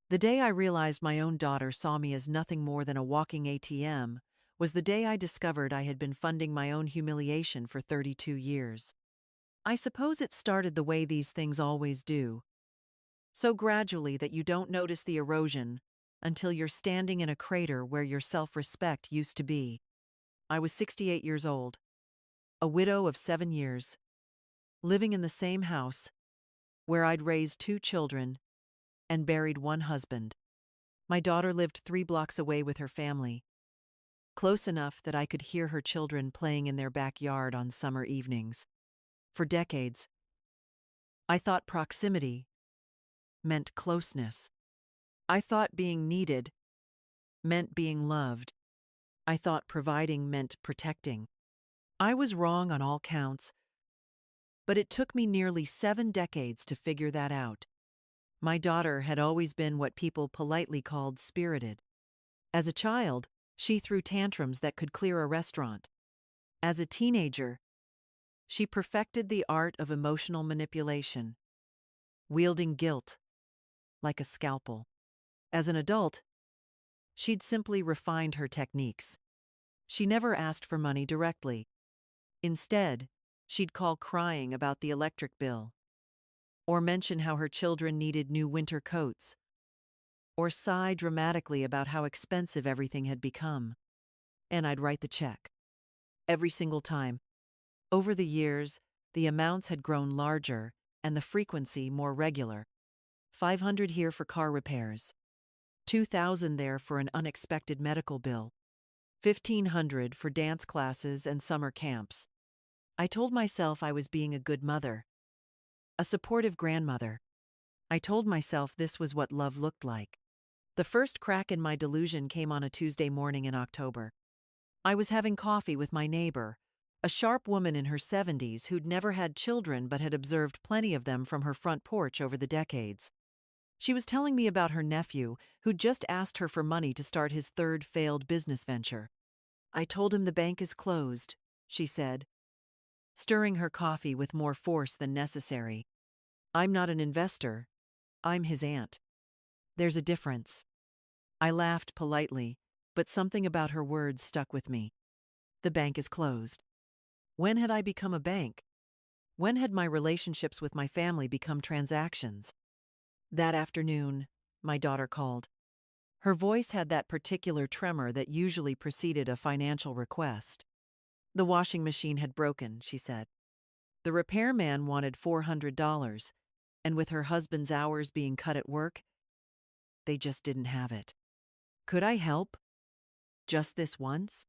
The day I realized my own daughter saw me as nothing more than a walking ATM was the day I discovered I had been funding my own humiliation for 32 years. I suppose it started the way these things always do, so gradually that you don't notice the erosion until you're standing in a crater where your self-respect used to be. I was 68 years old, a widow of 7 years, living in the same house where I'd raised 2 children and buried 1 husband. My daughter lived 3 blocks away with her family, close enough that I could hear her children playing in their backyard on summer evenings. For decades, I thought proximity meant closeness. I thought being needed meant being loved. I thought providing meant protecting. I was wrong on all counts, but it took me nearly 7 decades to figure that out. My daughter had always been what people politely called spirited. As a child, she threw tantrums that could clear a restaurant. As a teenager, she perfected the art of emotional manipulation, wielding guilt like a scalpel. As an adult, she'd simply refined her techniques. She never asked for money directly. Instead, she'd call crying about the electric bill, or mention how her children needed new winter coats, or sigh dramatically about how expensive everything had become. And I'd write the check. Every single time. Over the years, the amounts had grown larger and the frequency more regular. 500 here for car repairs, 2,000 there for an unexpected medical bill, 1,500 for dance classes and summer camps. I told myself I was being a good mother, a supportive grandmother. I told myself this was what love looked like. The first crack in my delusion came on a Tuesday morning in October. I was having coffee with my neighbor, a sharp woman in her 70s who'd never had children but had observed plenty of them from her front porch over the decades. She was telling me about her nephew, who'd just asked her for money to start his 3rd failed business venture. I told him the bank is closed, she said, stirring her coffee with more force than necessary. I'm not an investor. I'm his aunt. There's a difference. I laughed politely, but something about her words stuck with me. The bank is closed. When had I become a bank? When had my relationships with my family become transactions? That afternoon, my daughter called. Her voice had that particular tremor that usually preceded a financial request. The washing machine had broken, she said. The repairman wanted $400, and with her husband's hours being cut at work, they just didn't have it. Could I help? Just this once?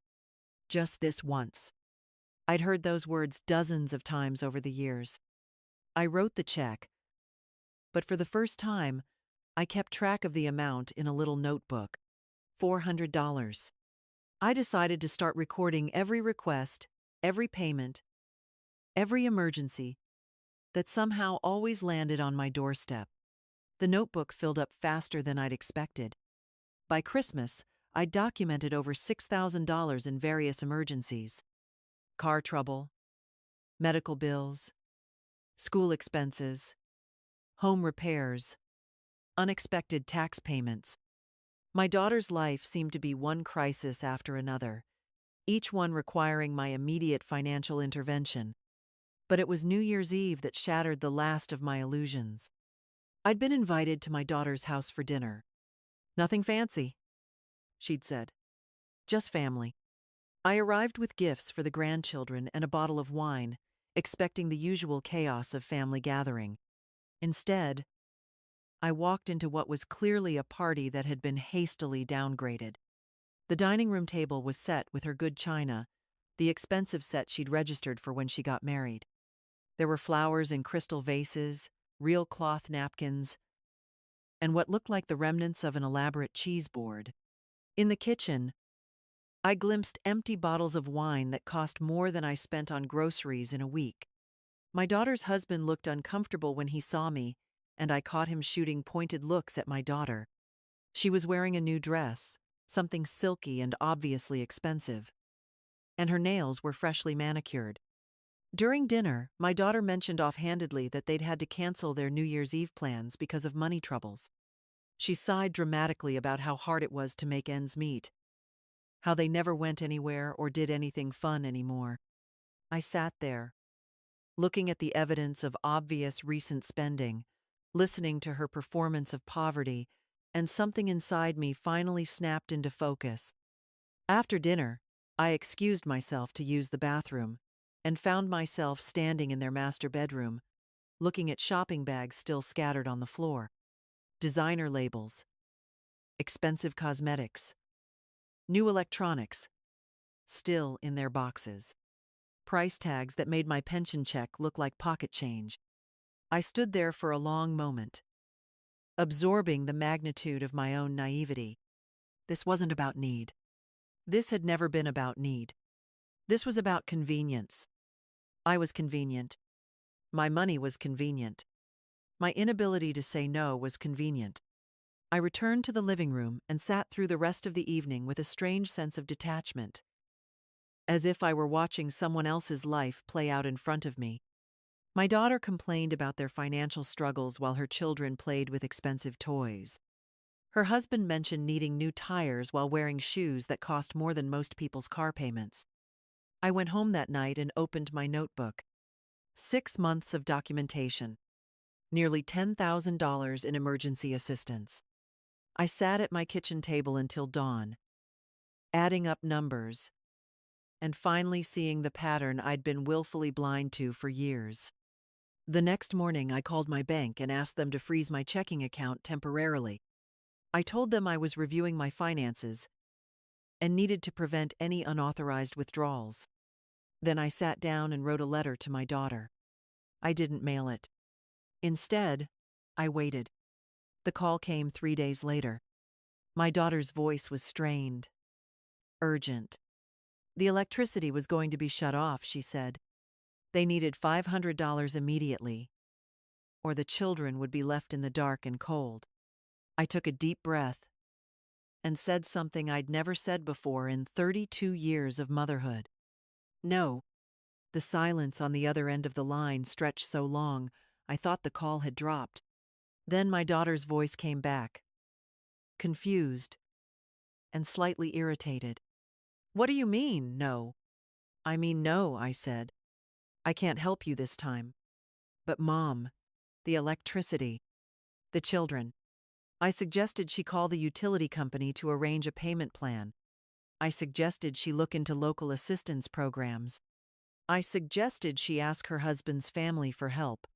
Just this once. I'd heard those words dozens of times over the years. I wrote the check, but for the first time, I kept track of the amount in a little notebook. $400. I decided to start recording every request, every payment, every emergency that somehow always landed on my doorstep. The notebook filled up faster than I'd expected. By Christmas, I'd documented over $6,000 in various emergencies: car trouble, medical bills, school expenses, home repairs, unexpected tax payments. My daughter's life seemed to be one crisis after another, each one requiring my immediate financial intervention. But it was New Year's Eve that shattered the last of my illusions. I'd been invited to my daughter's house for dinner. Nothing fancy, she'd said. Just family. I arrived with gifts for the grandchildren and a bottle of wine, expecting the usual chaos of family gathering. Instead, I walked into what was clearly a party that had been hastily downgraded. The dining room table was set with her good china, the expensive set she'd registered for when she got married. There were flowers in crystal vases, real cloth napkins, and what looked like the remnants of an elaborate cheese board. In the kitchen, I glimpsed empty bottles of wine that cost more than I spent on groceries in a week. My daughter's husband looked uncomfortable when he saw me, and I caught him shooting pointed looks at my daughter. She was wearing a new dress, something silky and obviously expensive, and her nails were freshly manicured. During dinner, my daughter mentioned offhandedly that they'd had to cancel their New Year's Eve plans because of money troubles. She sighed dramatically about how hard it was to make ends meet, how they never went anywhere or did anything fun anymore. I sat there, looking at the evidence of obvious recent spending, listening to her performance of poverty, and something inside me finally snapped into focus. After dinner, I excused myself to use the bathroom and found myself standing in their master bedroom, looking at shopping bags still scattered on the floor, designer labels, expensive cosmetics, new electronics, still in their boxes, price tags that made my pension check look like pocket change. I stood there for a long moment, absorbing the magnitude of my own naivety. This wasn't about need. This had never been about need. This was about convenience. I was convenient. My money was convenient. My inability to say no was convenient. I returned to the living room and sat through the rest of the evening with a strange sense of detachment, as if I were watching someone else's life play out in front of me. My daughter complained about their financial struggles while her children played with expensive toys. Her husband mentioned needing new tires while wearing shoes that cost more than most people's car payments. I went home that night and opened my notebook. 6 months of documentation. Nearly $10,000 in emergency assistance. I sat at my kitchen table until dawn, adding up numbers, and finally seeing the pattern I'd been willfully blind to for years. The next morning, I called my bank and asked them to freeze my checking account temporarily. I told them I was reviewing my finances and needed to prevent any unauthorized withdrawals. Then I sat down and wrote a letter to my daughter. I didn't mail it. Instead, I waited. The call came 3 days later. My daughter's voice was strained, urgent. The electricity was going to be shut off, she said. They needed $500 immediately, or the children would be left in the dark and cold. I took a deep breath and said something I'd never said before in 32 years of motherhood. No. The silence on the other end of the line stretched so long, I thought the call had dropped. Then my daughter's voice came back, confused and slightly irritated. "What do you mean, no?" "I mean no," I said. "I can't help you this time." "But Mom, the electricity, the children." I suggested she call the utility company to arrange a payment plan. I suggested she look into local assistance programs. I suggested she ask her husband's family for help,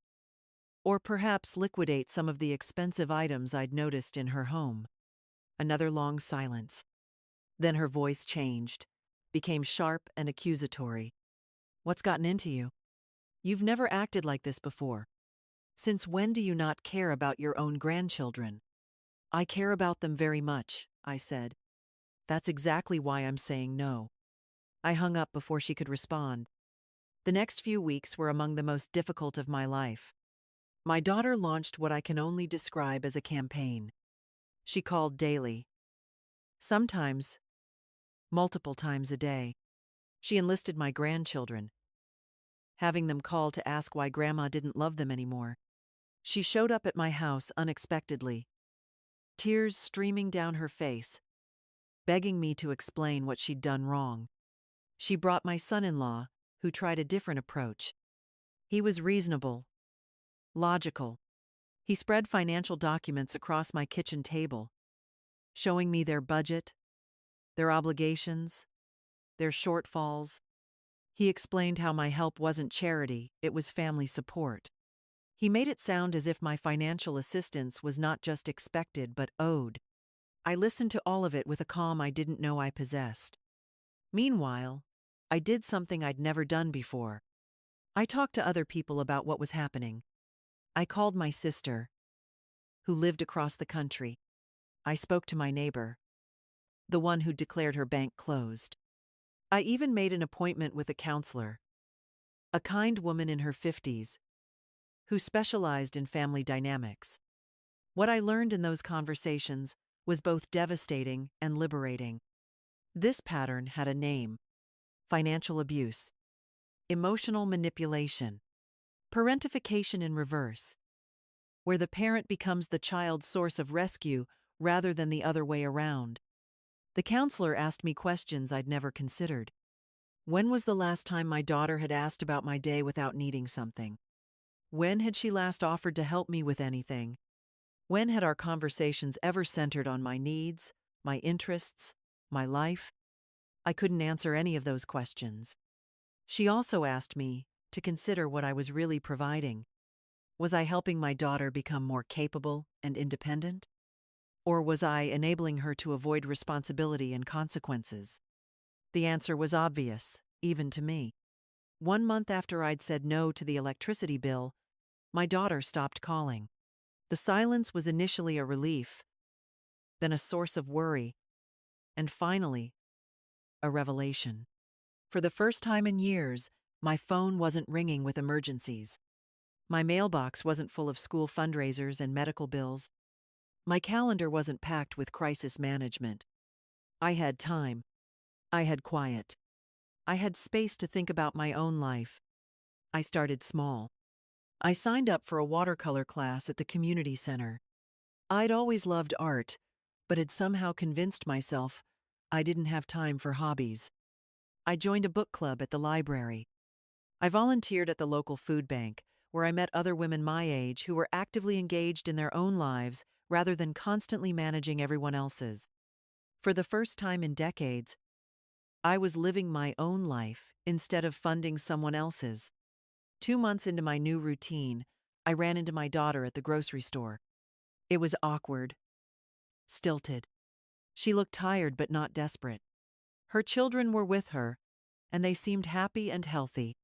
or perhaps liquidate some of the expensive items I'd noticed in her home. Another long silence. Then her voice changed, became sharp and accusatory. "What's gotten into you? You've never acted like this before. Since when do you not care about your own grandchildren?" "I care about them very much," I said. "That's exactly why I'm saying no." I hung up before she could respond. The next few weeks were among the most difficult of my life. My daughter launched what I can only describe as a campaign. She called daily. Sometimes, multiple times a day. She enlisted my grandchildren, having them call to ask why Grandma didn't love them anymore. She showed up at my house unexpectedly, tears streaming down her face, begging me to explain what she'd done wrong. She brought my son-in-law, who tried a different approach. He was reasonable, logical. He spread financial documents across my kitchen table, showing me their budget, their obligations, their shortfalls. He explained how my help wasn't charity, it was family support. He made it sound as if my financial assistance was not just expected but owed. I listened to all of it with a calm I didn't know I possessed. Meanwhile, I did something I'd never done before. I talked to other people about what was happening. I called my sister, who lived across the country. I spoke to my neighbor, the one who declared her bank closed. I even made an appointment with a counselor, a kind woman in her 50s, who specialized in family dynamics. What I learned in those conversations was both devastating and liberating. This pattern had a name: financial abuse, emotional manipulation, parentification in reverse. where the parent becomes the child's source of rescue rather than the other way around. The counselor asked me questions I'd never considered. When was the last time my daughter had asked about my day without needing something? When had she last offered to help me with anything? When had our conversations ever centered on my needs, my interests, my life? I couldn't answer any of those questions. She also asked me to consider what I was really providing. Was I helping my daughter become more capable and independent? Or was I enabling her to avoid responsibility and consequences? The answer was obvious, even to me. 1 month after I'd said no to the electricity bill, my daughter stopped calling. The silence was initially a relief, then a source of worry, and finally, a revelation. For the first time in years, my phone wasn't ringing with emergencies. My mailbox wasn't full of school fundraisers and medical bills. My calendar wasn't packed with crisis management. I had time. I had quiet. I had space to think about my own life. I started small. I signed up for a watercolor class at the community center. I'd always loved art, but had somehow convinced myself I didn't have time for hobbies. I joined a book club at the library. I volunteered at the local food bank, where I met other women my age who were actively engaged in their own lives rather than constantly managing everyone else's. For the first time in decades, I was living my own life instead of funding someone else's. 2 months into my new routine, I ran into my daughter at the grocery store. It was awkward, stilted. She looked tired but not desperate. Her children were with her, and they seemed happy and healthy.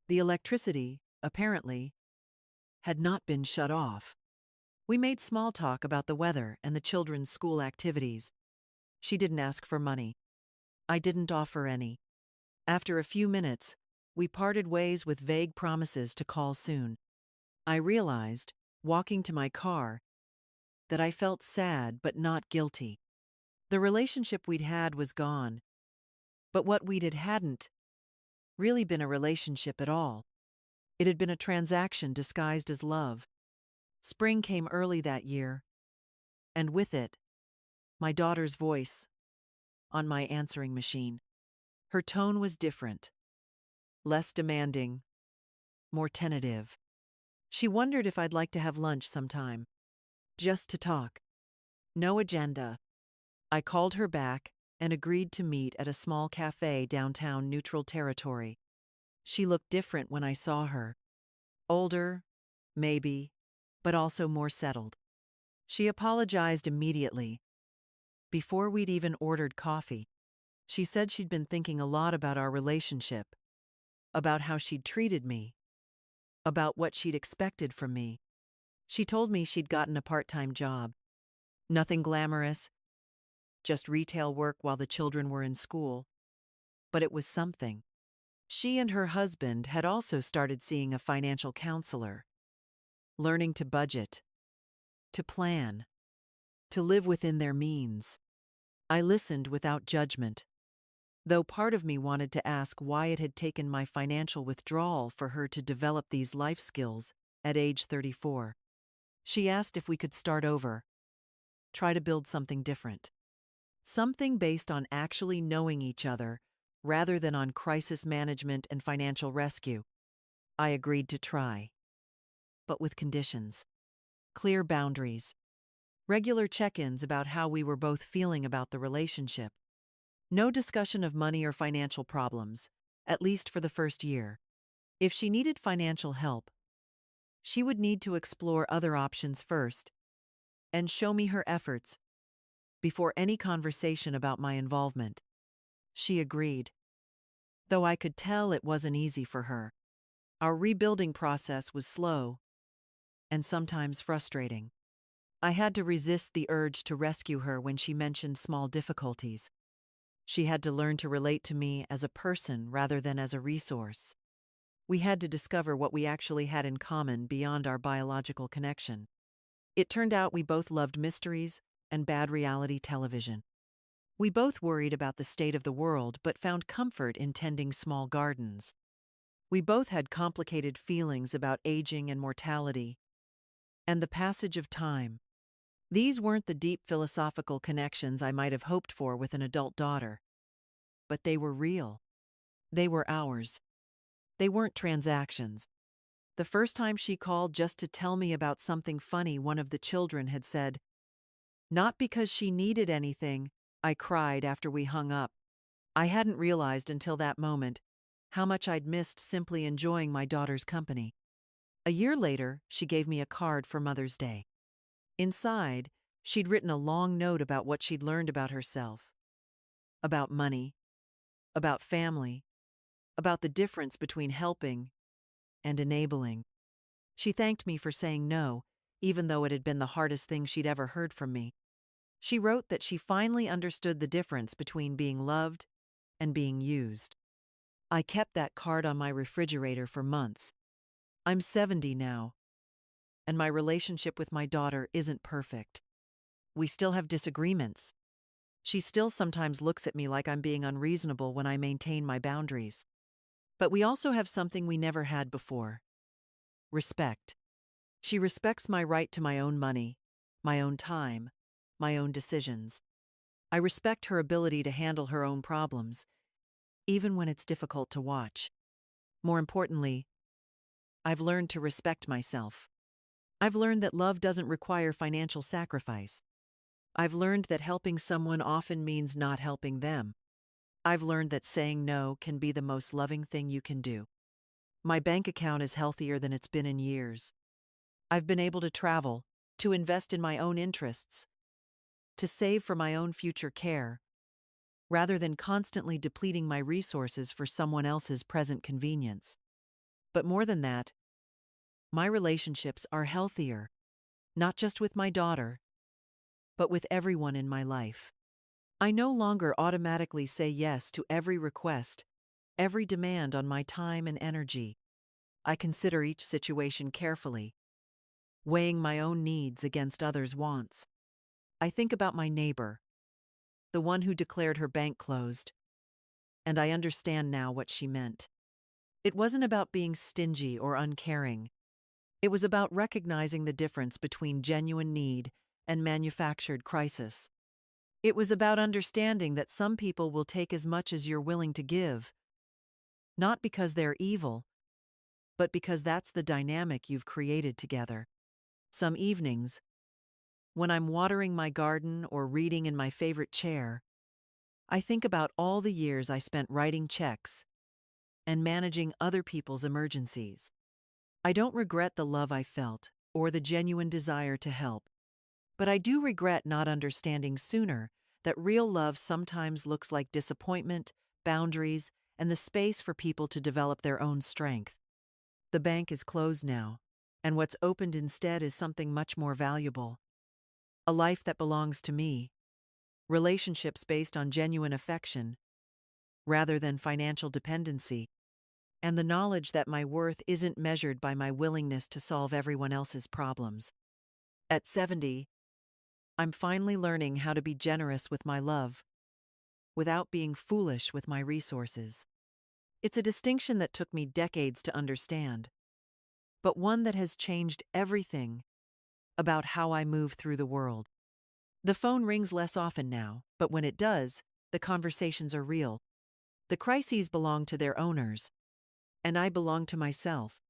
The electricity, apparently, had not been shut off. We made small talk about the weather and the children's school activities. She didn't ask for money. I didn't offer any. After a few minutes, we parted ways with vague promises to call soon. I realized, walking to my car, that I felt sad but not guilty. The relationship we'd had was gone, but what we'd had hadn't really been a relationship at all. It had been a transaction disguised as love. Spring came early that year, and with it, my daughter's voice on my answering machine. Her tone was different, less demanding, more tentative. She wondered if I'd like to have lunch sometime, just to talk. No agenda. I called her back and agreed to meet at a small cafe downtown Neutral Territory. She looked different when I saw her. Older, maybe, but also more settled. She apologized immediately, before we'd even ordered coffee. She said she'd been thinking a lot about our relationship, about how she'd treated me, about what she'd expected from me. She told me she'd gotten a part-time job. Nothing glamorous, just retail work while the children were in school. But it was something. She and her husband had also started seeing a financial counselor, learning to budget, to plan, to live within their means. I listened without judgment, though part of me wanted to ask why it had taken my financial withdrawal for her to develop these life skills at age 34. She asked if we could start over, try to build something different. Something based on actually knowing each other rather than on crisis management and financial rescue. I agreed to try, but with conditions. Clear boundaries. Regular check-ins about how we were both feeling about the relationship. No discussion of money or financial problems, at least for the first year. If she needed financial help, she would need to explore other options first and show me her efforts before any conversation about my involvement. She agreed, though I could tell it wasn't easy for her. Our rebuilding process was slow and sometimes frustrating. I had to resist the urge to rescue her when she mentioned small difficulties. She had to learn to relate to me as a person rather than as a resource. We had to discover what we actually had in common beyond our biological connection. It turned out we both loved mysteries and bad reality television. We both worried about the state of the world but found comfort in tending small gardens. We both had complicated feelings about aging and mortality, and the passage of time. These weren't the deep philosophical connections I might have hoped for with an adult daughter, but they were real. They were ours. They weren't transactions. The first time she called just to tell me about something funny one of the children had said, not because she needed anything, I cried after we hung up. I hadn't realized until that moment how much I'd missed simply enjoying my daughter's company. A year later, she gave me a card for Mother's Day. Inside, she'd written a long note about what she'd learned about herself, about money, about family, about the difference between helping and enabling. She thanked me for saying no, even though it had been the hardest thing she'd ever heard from me. She wrote that she finally understood the difference between being loved and being used. I kept that card on my refrigerator for months. I'm 70 now, and my relationship with my daughter isn't perfect. We still have disagreements. She still sometimes looks at me like I'm being unreasonable when I maintain my boundaries. But we also have something we never had before: respect. She respects my right to my own money, my own time, my own decisions. I respect her ability to handle her own problems, even when it's difficult to watch. More importantly, I've learned to respect myself. I've learned that love doesn't require financial sacrifice. I've learned that helping someone often means not helping them. I've learned that saying no can be the most loving thing you can do. My bank account is healthier than it's been in years. I've been able to travel, to invest in my own interests, to save for my own future care, rather than constantly depleting my resources for someone else's present convenience. But more than that, my relationships are healthier, not just with my daughter, but with everyone in my life. I no longer automatically say yes to every request, every demand on my time and energy. I consider each situation carefully, weighing my own needs against others' wants. I think about my neighbor, the one who declared her bank closed, and I understand now what she meant. It wasn't about being stingy or uncaring. It was about recognizing the difference between genuine need and manufactured crisis. It was about understanding that some people will take as much as you're willing to give, not because they're evil, but because that's the dynamic you've created together. Some evenings, when I'm watering my garden or reading in my favorite chair, I think about all the years I spent writing checks and managing other people's emergencies. I don't regret the love I felt or the genuine desire to help, but I do regret not understanding sooner that real love sometimes looks like disappointment, boundaries, and the space for people to develop their own strength. The bank is closed now, and what's opened instead is something much more valuable: a life that belongs to me, relationships based on genuine affection, rather than financial dependency, and the knowledge that my worth isn't measured by my willingness to solve everyone else's problems. At 70, I'm finally learning how to be generous with my love, without being foolish with my resources. It's a distinction that took me decades to understand, but one that has changed everything about how I move through the world. The phone rings less often now, but when it does, the conversations are real. The crises belong to their owners, and I belong to myself.